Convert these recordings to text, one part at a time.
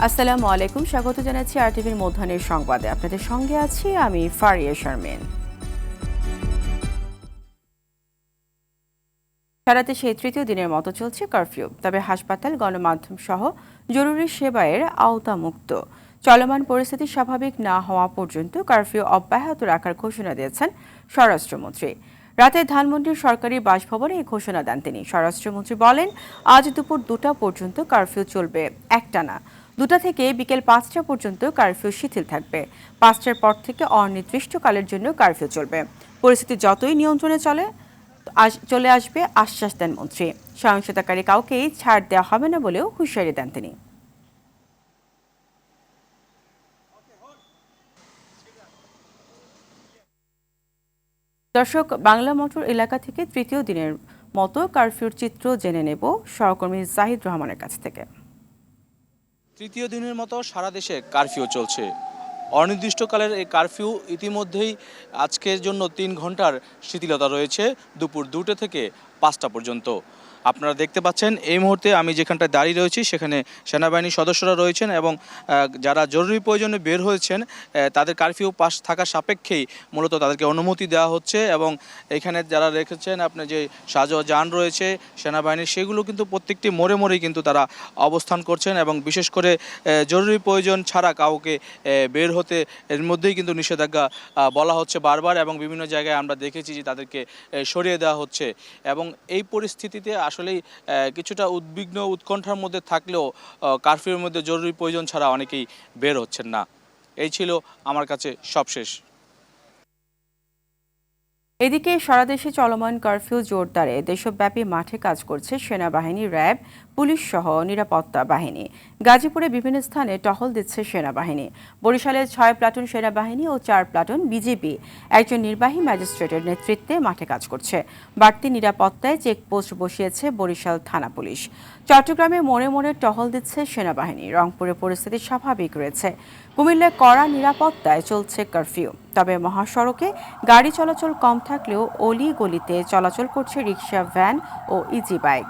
আসসালামু আলাইকুম, স্বাগত জানাচ্ছি আরটিভির মধ্যাহ্নের সংবাদে। আপনাদের সঙ্গে আছি আমি ফারিয়া শারমিন। সারা দেশে তৃতীয় দিনের মতো চলছে কারফিউ, তবে হাসপাতাল, গণমাধ্যম সহ জরুরি সেবায়ের আওতামুক্ত। চলমান পরিস্থিতি স্বাভাবিক না হওয়া পর্যন্ত কারফিউ অব্যাহত রাখার ঘোষণা দিয়েছেন স্বরাষ্ট্রমন্ত্রী। রাতে ধানমন্ডির সরকারি বাসভবনে এই ঘোষণা দেন তিনি। স্বরাষ্ট্রমন্ত্রী বলেন, আজ দুপুর 2টা পর্যন্ত কারফিউ চলবে একটানা। 2টা থেকে বিকেল 5টা পর্যন্ত কারফিউ শিথিল থাকবে। 5টার পর থেকে অনির্দিষ্টকালের জন্য কারফিউ চলবে। পরিস্থিতি যতই নিয়ন্ত্রণে চলে আসবে আশ্বাস দেন মন্ত্রী। সহিংসতাকারী কাউকেই ছাড় দেওয়া হবে না বলেও হুঁশিয়ারি দেন তিনি। দর্শক, বাংলা মোটর এলাকা থেকে তৃতীয় দিনের মতো কারফিউর চিত্র জেনে নেব সহকর্মী জাহিদ রহমানের কাছ থেকে। তৃতীয় দিনের মতো সারা দেশে কারফিউ চলছে। অনির্দিষ্টকালের এই কারফিউ ইতিমধ্যেই আজকের জন্য 3 ঘন্টার শিথিলতা রয়েছে দুপুর 2টা থেকে 5টা পর্যন্ত। আপনারা দেখতে পাচ্ছেন এই মুহূর্তে আমি যেখানটায় দাঁড়িয়ে রয়েছি সেখানে সেনাবাহিনীর সদস্যরা রয়েছেন এবং যারা জরুরি প্রয়োজনে বের হয়েছেন তাদের কারফিউ পাস থাকা সাপেক্ষেই মূলত তাদেরকে অনুমতি দেওয়া হচ্ছে। এবং এখানে যারা রেখেছেন আপনার যে যান রয়েছে সেনাবাহিনীর, সেগুলো কিন্তু প্রত্যেকটি মোড়ে মোড়েই কিন্তু তারা অবস্থান করছেন এবং বিশেষ করে জরুরি প্রয়োজন ছাড়া কাউকে বের হতে এর মধ্যেই কিন্তু নিষেধাজ্ঞা বলা হচ্ছে বারবার, এবং বিভিন্ন জায়গায় আমরা দেখেছি যে তাদেরকে সরিয়ে দেওয়া হচ্ছে। এবং এই পরিস্থিতিতে আসলেই কিছুটা উদ্বিগ্ন উৎকণ্ঠার মধ্যে থাকলেও কারফিউর মধ্যে জরুরি প্রয়োজন ছাড়া অনেকেই বের হচ্ছেন না। এই ছিল আমার কাছে সবশেষ। এদিকে সারা দেশে চলমান কারফিউ জোরদারে দেশব্যাপী মাঠে কাজ করছে সেনাবাহিনী, র্যাব, পুলিশ সহ নিরাপত্তা বাহিনী। গাজীপুরে বিভিন্ন স্থানে টহল দিচ্ছে সেনাবাহিনী। বরিশালে 6 প্লাটুন সেনাবাহিনী ও 4 প্লাটুন বিজিবি একজন নির্বাহী ম্যাজিস্ট্রেটের নেতৃত্বে মাঠে কাজ করছে। বাড়তি নিরাপত্তায় চেকপোস্ট বসিয়েছে বরিশাল থানা পুলিশ। চট্টগ্রামে মোড়ে মোড়ে টহল দিচ্ছে সেনাবাহিনী। রংপুরে পরিস্থিতি স্বাভাবিক রয়েছে। কুমিল্লায় কড়া নিরাপত্তায় চলছে কারফিউ, তবে মহাসড়কে গাড়ি চলাচল কম থাকলেও অলি গলিতে চলাচল করছে রিকশা, ভ্যান ও ইজি বাইক।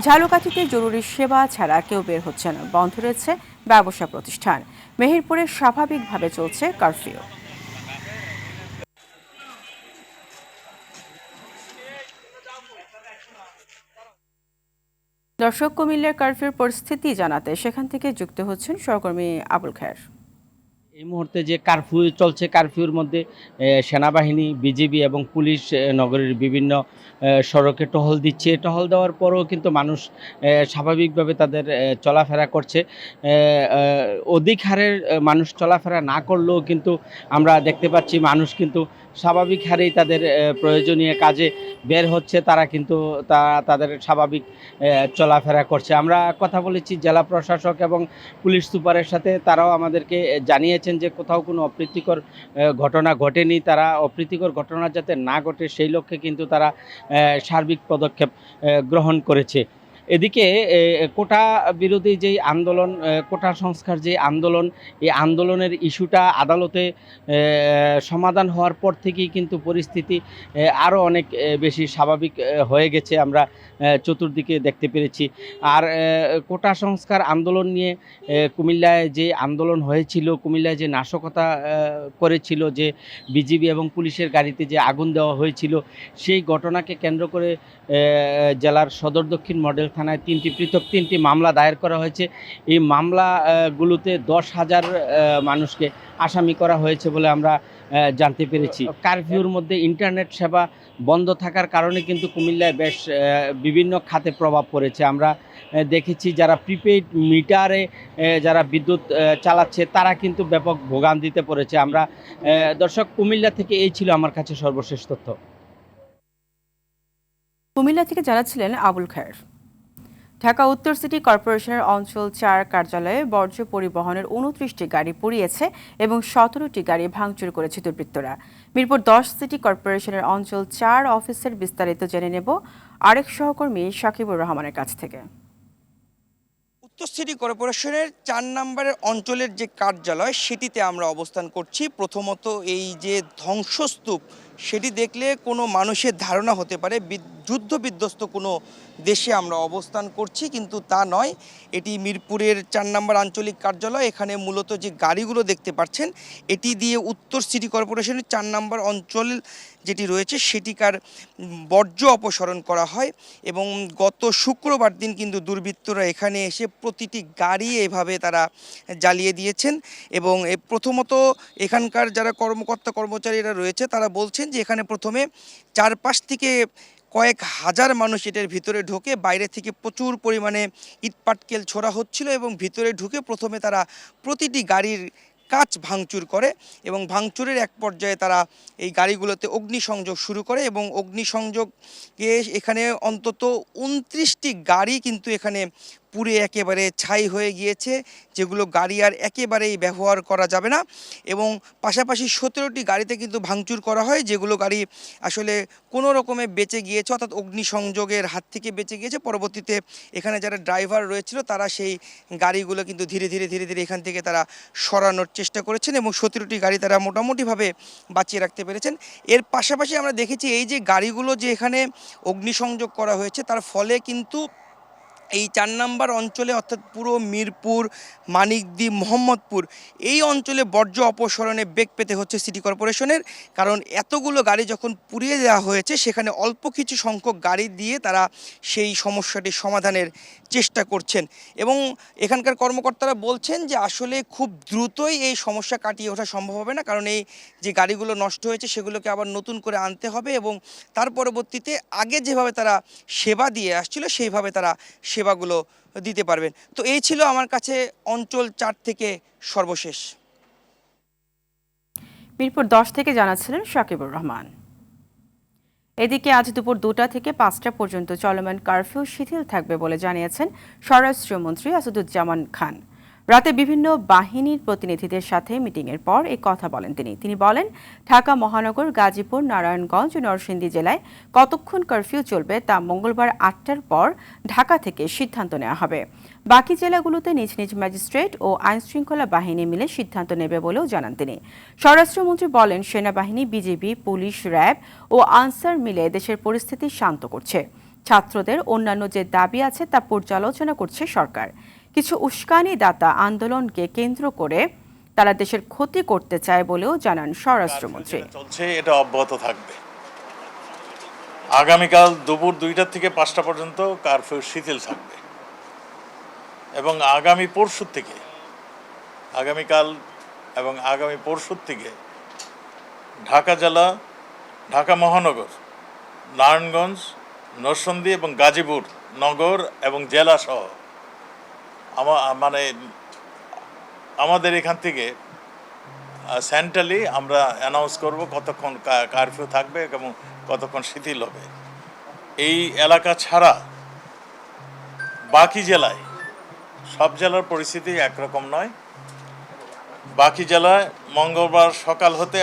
ঝালকাঠিতে জরুরি সেবা ছাড়া কেউ বের হচ্ছে না, বন্ধ রয়েছে ব্যবসা প্রতিষ্ঠান। মেহেরপুরে স্বাভাবিকভাবে চলছে কারফিউ। দর্শক, কুমিল্লার কারফিউর পরিস্থিতি জানাতে সেখান থেকে যুক্ত হচ্ছেন সহকর্মী আবুল খায়ের। এই মুহূর্তে যে কারফিউ চলছে, কারফিউর মধ্যে সেনাবাহিনী, বিজিবি এবং পুলিশ নগরীর বিভিন্ন সড়কে টহল দিচ্ছে। টহল দেওয়ার পরও কিন্তু মানুষ স্বাভাবিকভাবে তাদের চলাফেরা করছে। অধিক হারের মানুষ চলাফেরা না করলেও কিন্তু আমরা দেখতে পাচ্ছি মানুষ কিন্তু স্বাভাবিক হারেই তাদের প্রয়োজনীয় কাজে বের হচ্ছে। তারা কিন্তু তাদের স্বাভাবিক চলাফেরা করছে। আমরা কথা বলেছি জেলা প্রশাসক এবং পুলিশ সুপারের সাথে, তারাও আমাদেরকে জানিয়েছেন যে কোথাও কোনো অপ্রীতিকর ঘটনা ঘটেনি। তারা অপ্রীতিকর ঘটনা যাতে না ঘটে সেই লক্ষ্যে কিন্তু তারা সার্বিক পদক্ষেপ গ্রহণ করেছে। এদিকে কোটা বিরোধী যেই আন্দোলন, কোটা সংস্কার যে আন্দোলন, এই আন্দোলনের ইস্যুটা আদালতে সমাধান হওয়ার পর থেকেই কিন্তু পরিস্থিতি আরও অনেক বেশি স্বাভাবিক হয়ে গেছে, আমরা চতুর্দিকে দেখতে পেরেছি। আর কোটা সংস্কার আন্দোলন নিয়ে কুমিল্লায় যে আন্দোলন হয়েছিল, কুমিল্লায় যে নাশকতা করেছিল, যে বিজিবি এবং পুলিশের গাড়িতে যে আগুন দেওয়া হয়েছিল, সেই ঘটনাকে কেন্দ্র করে জেলার সদর দক্ষিণ মডেল থানায় পৃথক তিনটি মামলা দায়ের করা হয়েছে। এই মামলাগুলোতে 10,000 মানুষকে আসামি করা হয়েছে বলে আমরা জানতে পেরেছি। কারফিউর মধ্যে ইন্টারনেট সেবা বন্ধ থাকার কারণে কিন্তু কুমিল্লায় বেশ বিভিন্ন খাতে প্রভাব পড়েছে। আমরা দেখেছি যারা প্রিপেইড মিটারে যারা বিদ্যুৎ চালাচ্ছে তারা কিন্তু ব্যাপক ভোগান্তিতে পড়েছে। আমরা দর্শক, কুমিল্লা থেকে এই ছিল আমার কাছে সর্বশেষ তথ্য। কুমিল্লা থেকে জানাচ্ছিলেন আবুল খায়ের। ঢাকা উত্তর সিটি কর্পোরেশনের অঞ্চল 4 কার্যালয়ে বর্জ্য পরিবহনের 29টি গাড়ি পুড়িয়েছে এবং 17টি গাড়ি ভাঙচুর করেছে দুর্বৃত্তরা। মিরপুর 10 সিটি কর্পোরেশনের অঞ্চল 4 অফিসের বিস্তারিত জেনে নেব আরেক সহকর্মী সাকিবুর রহমানের কাছ থেকে। উত্তর সিটি কর্পোরেশনের 4 নম্বরের অঞ্চলের যে কার্যালয় সেটিতে আমরা অবস্থান করছি। প্রথমত এই যে ধ্বংসস্তূপ সেটি দেখলে কোনো মানুষের ধারণা হতে পারে যুদ্ধ বিধ্বস্ত কোনো দেশে আমরা অবস্থান করছি, কিন্তু তা নয়। এটি মিরপুরের 4 নম্বর আঞ্চলিক কার্যালয়। এখানে মূলত যে গাড়িগুলো দেখতে পাচ্ছেন, এটি দিয়ে উত্তর সিটি কর্পোরেশনের 4 নম্বর অঞ্চল যেটি রয়েছে সেটিকার বর্জ্য অপসারণ করা হয়। এবং গত শুক্রবার দিন কিন্তু দুর্বৃত্তরা এখানে এসে প্রতিটি গাড়ি এভাবে তারা জ্বালিয়ে দিয়েছেন। এবং প্রথমত এখানকার যারা কর্মচারীরা রয়েছে তারা বলছেন যে এখানে প্রথমে চারপাশ থেকে কয়েক হাজার মানুষ এটার ভিতরে ঢোকে, বাইরে থেকে প্রচুর পরিমাণে ইটপাটকেল ছোড়া হচ্ছিল এবং ভিতরে ঢুকে প্রথমে তারা প্রতিটি গাড়ির কাঁচ ভাঙচুর করে এবং ভাঙচুরের এক পর্যায়ে তারা এই গাড়িগুলোতে অগ্নিসংযোগ শুরু করে এবং অগ্নিসংযোগে এখানে অন্তত 29টি গাড়ি কিন্তু এখানে পুড়ে একেবারে ছাই হয়ে গিয়েছে, যেগুলো গাড়ি আর একেবারেই ব্যবহার করা যাবে না। এবং পাশাপাশি 17টি গাড়িতে কিন্তু ভাঙচুর করা হয়, যেগুলো গাড়ি আসলে কোনো রকমে বেঁচে গিয়েছে, অর্থাৎ অগ্নিসংযোগের হাত থেকে বেঁচে গিয়েছে। পরবর্তীতে এখানে যারা ড্রাইভার রয়েছিল তারা সেই গাড়িগুলো কিন্তু ধীরে ধীরে এখান থেকে তারা সরানোর চেষ্টা করেছেন এবং 17টি গাড়ি তারা মোটামুটিভাবে বাঁচিয়ে রাখতে পেরেছেন। এর পাশাপাশি আমরা দেখেছি এই যে গাড়িগুলো যে এখানে অগ্নিসংযোগ করা হয়েছে তার ফলে কিন্তু এই 4 নম্বর অঞ্চলে, অর্থাৎ পুরো মিরপুর, মানিকদি, মোহাম্মদপুর এই অঞ্চলে বর্জ্য অপসারণে বেগ পেতে হচ্ছে সিটি কর্পোরেশনের। কারণ এতগুলো গাড়ি যখন পুড়িয়ে দেওয়া হয়েছে সেখানে অল্প কিছু সংখ্যক গাড়ি দিয়ে তারা সেই সমস্যাটি সমাধানের চেষ্টা করছেন। এবং এখানকার কর্মকর্তারা বলছেন যে আসলে খুব দ্রুতই এই সমস্যা কাটিয়ে ওঠা সম্ভব হবে না, কারণ এই যে গাড়িগুলো নষ্ট হয়েছে সেগুলোকে আবার নতুন করে আনতে হবে এবং তার পরবর্তীতে আগে যেভাবে তারা সেবা দিয়ে আসছিল সেইভাবে তারা সেবাগুলো দিতে পারবেন। তো এই ছিল আমার কাছে অঞ্চল 4 থেকে সর্বশেষ। মিরপুর 10 থেকে জানাচ্ছিলেন শাকিবুর রহমান। এদিকে আজ দুপুর 2টা থেকে 5টা পর্যন্ত চলমান কারফিউ শিথিল থাকবে বলে জানিয়েছেন স্বরাষ্ট্রমন্ত্রী আসাদুজ্জামান খান। রাতে বিভিন্ন বাহিনীর প্রতিনিধিদের সাথে মিটিংয়ের পর এই কথা বলেন তিনি বলেন, ঢাকা মহানগর, গাজীপুর, নারায়ণগঞ্জ ও নরসিংদী জেলায় কতক্ষণ কারফিউ চলবে তা মঙ্গলবার 8টার পর ঢাকা থেকে সিদ্ধান্ত নেওয়া হবে। বাকি জেলাগুলোতে নিজ নিজ ম্যাজিস্ট্রেট ও আইনশৃঙ্খলা বাহিনী মিলে সিদ্ধান্ত নেবে বলেও জানান তিনি। স্বরাষ্ট্রমন্ত্রী বলেন, সেনাবাহিনী, বিজিবি, পুলিশ, র্যাব ও আনসার মিলে দেশের পরিস্থিতি শান্ত করছে। ছাত্রদের অন্যান্য যে দাবি আছে তা পর্যালোচনা করছে সরকার। কিছু উস্কানিদাতা আন্দোলনকে কেন্দ্র করে তারা দেশের ক্ষতি করতে চায় বলেও জানান স্বরাষ্ট্রমন্ত্রী। চলছে এটা অব্যাহত থাকবে। আগামীকাল দুপুর 2টা থেকে 5টা পর্যন্ত কারফিউ শিথিল থাকবে এবং আগামীকাল এবং আগামী পরশু থেকে ঢাকা জেলা, ঢাকা মহানগর, নারায়ণগঞ্জ, নরসিংদী এবং গাজীপুর নগর এবং জেলা সহ আমাদের এখান থেকে সেন্ট্রালি আমরা অ্যানাউন্স করব কতক্ষণ কারফিউ থাকবে এবং কতক্ষণ শিথিল হবে। এই এলাকা ছাড়া বাকি জেলায়, সব জেলার পরিস্থিতি একরকম নয়। বাকি জেলায় মঙ্গলবার সকাল হতে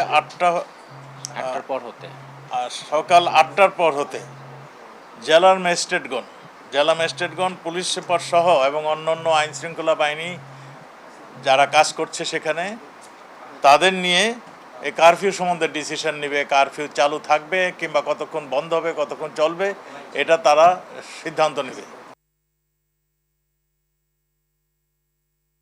সকাল 8টার পর হতে জেলা ম্যাজিস্ট্রেটগণ, পুলিশ সুপার সহ এবং অন্যান্য আইনশৃঙ্খলা বাহিনী যারা কাজ করছে সেখানে তাদের নিয়ে এই কারফিউ সম্বন্ধে ডিসিশন নেবে। কারফিউ চালু থাকবে কিংবা কতক্ষণ বন্ধ হবে, কতক্ষণ চলবে, এটা তারা সিদ্ধান্ত নেবে।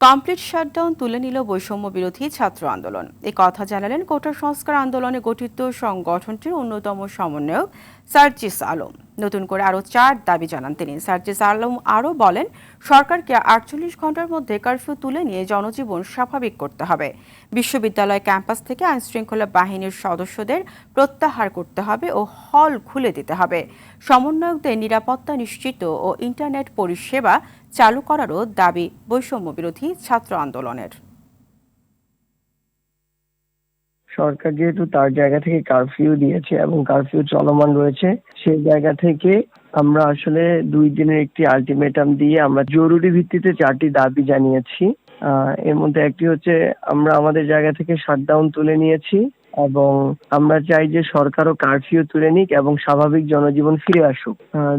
কমপ্লিট শাটডাউন তুলে নিল বৈষম্য বিরোধী ছাত্র আন্দোলন। এই কথা জানালেন কোটা সংস্কার আন্দোলনে গঠিত সংগঠনটির অন্যতম সমন্বয়ক সার্জিস আলম। নতুন করে আরও 4 দাবি জানান তিনি। সার্জিস আলম আরও বলেন, সরকারকে 48 ঘন্টার মধ্যে কারফিউ তুলে নিয়ে জনজীবন স্বাভাবিক করতে হবে। বিশ্ববিদ্যালয় ক্যাম্পাস থেকে আইনশৃঙ্খলা বাহিনীর সদস্যদের প্রত্যাহার করতে হবে ও হল খুলে দিতে হবে। সমন্বয়কদের নিরাপত্তা নিশ্চিত ও ইন্টারনেট পরিষেবা চালু করারও দাবি বৈষম্য বিরোধী ছাত্র আন্দোলনের। সরকার যেহেতু তার জায়গা থেকে কারফিউ দিয়েছে এবং কারফিউ চলমান রয়েছে, সেই জায়গা থেকে আমরা আসলে 2 দিনের একটি আলটিমেটাম দিয়ে আমরা জরুরি ভিত্তিতে 4টি দাবি জানিয়েছি। এর মধ্যে একটি হচ্ছে আমরা আমাদের জায়গা থেকে শাটডাউন তুলে নিয়েছি। এবং আমরা চাই যে সরকারও কারফিউ তুলে নিক এবং স্বাভাবিক জনজীবন ফিরে আসুক।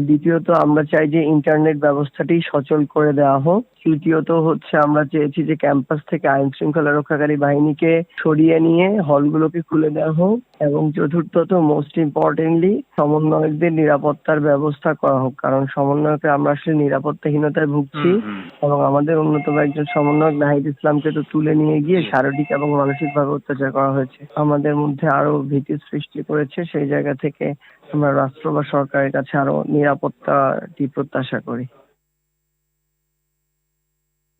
দ্বিতীয়ত আমরা চাই যে ইন্টারনেট ব্যবস্থাটি সচল করে দেওয়া হোক। তৃতীয়ত হচ্ছে আমরা চেয়েছি যে ক্যাম্পাস থেকে আইন শৃঙ্খলা রক্ষাকারী বাহিনীকে সরিয়ে নিয়ে হলগুলোকে খুলে দেওয়া হোক। এবং চতুর্থত মোস্ট ইম্পর্টেন্টলি সমন্বয়কদের নিরাপত্তার ব্যবস্থা করা হোক, কারণ সমন্বয়কে আমরা আসলে নিরাপত্তাহীনতায় ভুগছি এবং আমাদের অন্যতম একজন সমন্বয়ক নাহিদ ইসলামকে তো তুলে নিয়ে গিয়ে শারীরিক এবং মানসিকভাবে অত্যাচার করা হয়েছে, আমাদের মধ্যে আরো ভীতি সৃষ্টি করেছে। সেই জায়গা থেকে আমরা রাষ্ট্র বা সরকারের কাছে আরো নিরাপত্তাটি প্রত্যাশা করি।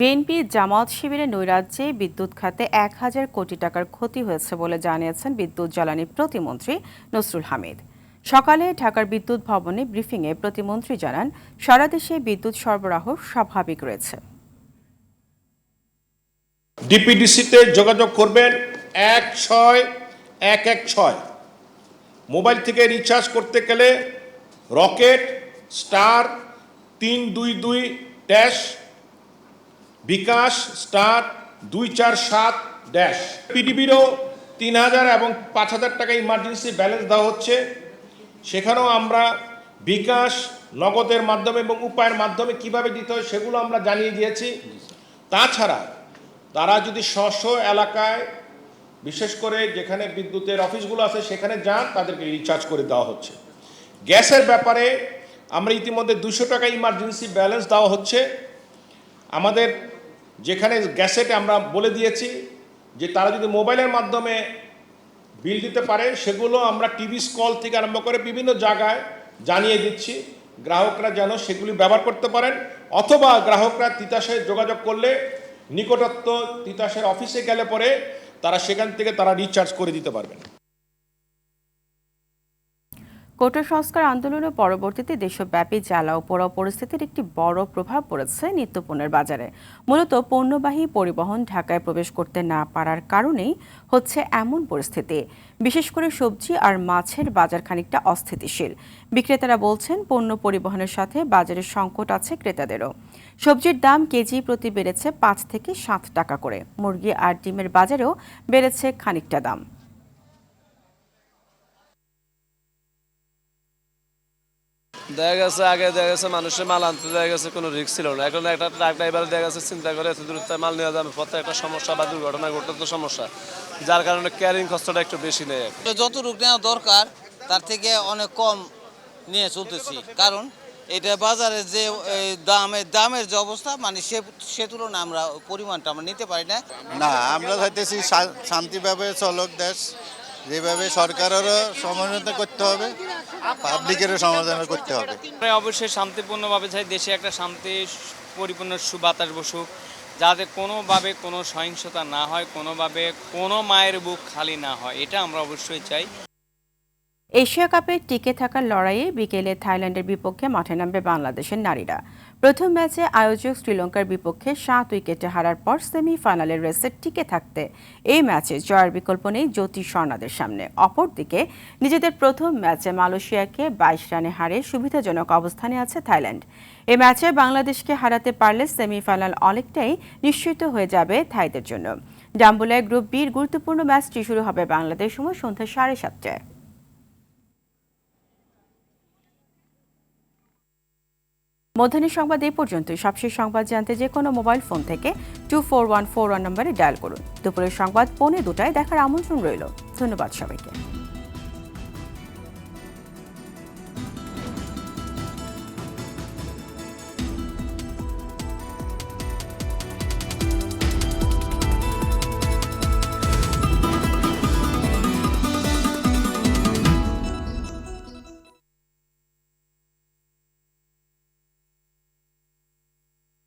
বিএনপি জামায়াত শিবিরের নৈরাজ্যে বিদ্যুৎ খাতে ১,০০০ কোটি টাকার ক্ষতি হয়েছে বলে জানিয়েছেন বিদ্যুৎ জ্বালানি প্রতিমন্ত্রী নসরুল হামিদ। সকালে ঢাকার বিদ্যুৎ ভবনে ব্রিফিংয়ে প্রতিমন্ত্রী জানান, সারা দেশে বিদ্যুৎ সরবরাহ স্বাভাবিক রয়েছে। ডিপিডিসিতে যোগাযোগ করবেন 16116। মোবাইল থেকে রিচার্জ করতে গেলে রকেট *322# বিকাশ *247#। পিডিবিরও 3000 এবং 5000 টাকা ইমার্জেন্সি ব্যালেন্স দেওয়া হচ্ছে, সেখানেও আমরা বিকাশ, নগদের মাধ্যমে এবং উপায়ের মাধ্যমে কিভাবে দিতে হয় সেগুলো আমরা জানিয়ে দিয়েছি। তাছাড়া তারা যদি স্ব এলাকায়, বিশেষ করে যেখানে বিদ্যুতের অফিসগুলো আছে সেখানে যান, তাদেরকে রিচার্জ করে দেওয়া হচ্ছে। গ্যাসের ব্যাপারে আমরা ইতিমধ্যে 200 টাকা ইমার্জেন্সি ব্যালেন্স দেওয়া হচ্ছে। আমাদের যেখানে গ্যাসেটে আমরা বলে দিয়েছি যে তারা যদি মোবাইলের মাধ্যমে বিল দিতে পারে, সেগুলো আমরা টিভি কল থেকে আরম্ভ করে বিভিন্ন জায়গায় জানিয়ে দিচ্ছি, গ্রাহকরা যেন সেগুলি ব্যবহার করতে পারেন। অথবা গ্রাহকরা তিতাসে যোগাযোগ করলে নিকটস্থ তিতাসের অফিসে গেলে পরে তারা সেখান থেকে তারা রিচার্জ করে দিতে পারবেন। কোটা সংস্কার আন্দোলনের পরবর্তীতে দেশব্যাপী জ্বালা ও পোড়া পরিস্থিতির একটি বড় প্রভাব পড়েছে নিত্যপণ্যের বাজারে। মূলত পণ্যবাহী পরিবহন ঢাকায় প্রবেশ করতে না পারার কারণেই হচ্ছে এমন পরিস্থিতি। বিশেষ করে সবজি আর মাছের বাজার খানিকটা অস্থিতিশীল। বিক্রেতারা বলছেন, পণ্য পরিবহনের সাথে বাজারের সংকট আছে ক্রেতাদেরও। সবজির দাম কেজি প্রতি বেড়েছে 5 থেকে 7 টাকা করে। মুরগি আর ডিমের বাজারেও বেড়েছে খানিকটা দাম। আগে দেখা গেছে মানুষের মাল আনতে দেখা গেছে কোনো রিস্ক ছিল না। এখন একটা ট্রাক ড্রাইভার দেখা গেছে চিন্তা করে এত দূরত্ব মাল নেওয়া যাবে, পথে একটা সমস্যা বা দুর্ঘটনা ঘটলে তো সমস্যা, যার কারণে ক্যারিং কষ্টটা একটু বেশি নেয়। যত রূপ নেওয়া দরকার তার থেকে অনেক কম নিয়ে চলতেছি, কারণ এটা বাজারে যে দামের যে অবস্থা, মানে সে তুলনায় আমরা পরিমাণটা আমরা নিতে পারি না। আমরা চাইতেছি শান্তিভাবে চলক দেশ, যেভাবে সরকারেরও সমালোচনা করতে হবে, পাবলিকেরও সমালোচনা করতে হবে। অবশ্যই শান্তিপূর্ণভাবে চাই, দেশে একটা শান্তি পরিপূর্ণ সুবাতাস বসুক, যাতে কোনোভাবে কোনো সহিংসতা না হয়, কোনোভাবে কোনো মায়ের বুক খালি না হয়, এটা আমরা অবশ্যই চাই। এশিয়া কাপে টিকে থাকার লড়াইয়ে বিকেলে থাইল্যান্ডের বিপক্ষে মাঠে নামবে বাংলাদেশের নারীরা। প্রথম ম্যাচে আয়োজক শ্রীলঙ্কার বিপক্ষে 7 উইকেটে হারার পর সেমিফাইনালের রেসে টিকে থাকতে এই ম্যাচে জয়ের বিকল্প নেই জ্যোতি স্বর্ণাদের সামনে। অপরদিকে নিজেদের প্রথম ম্যাচে মালয়েশিয়াকে 22 রানে হারে সুবিধাজনক অবস্থানে আছে থাইল্যান্ড। এই ম্যাচে বাংলাদেশকে হারাতে পারলে সেমিফাইনাল অনেকটাই নিশ্চিত হয়ে যাবে থাইদের জন্য। ডাম্বুলায় গ্রুপ বির গুরুত্বপূর্ণ ম্যাচটি শুরু হবে বাংলাদেশ সময় সন্ধ্যা 7:30টায়। মধ্যাহ্নের সংবাদ এই পর্যন্তই। সবশেষ সংবাদ জানতে যে কোনো মোবাইল ফোন থেকে 24141 নম্বরে ডায়াল করুন। দুপুরের সংবাদ 2:45টায় দেখার আমন্ত্রণ রইল। ধন্যবাদ সবাইকে।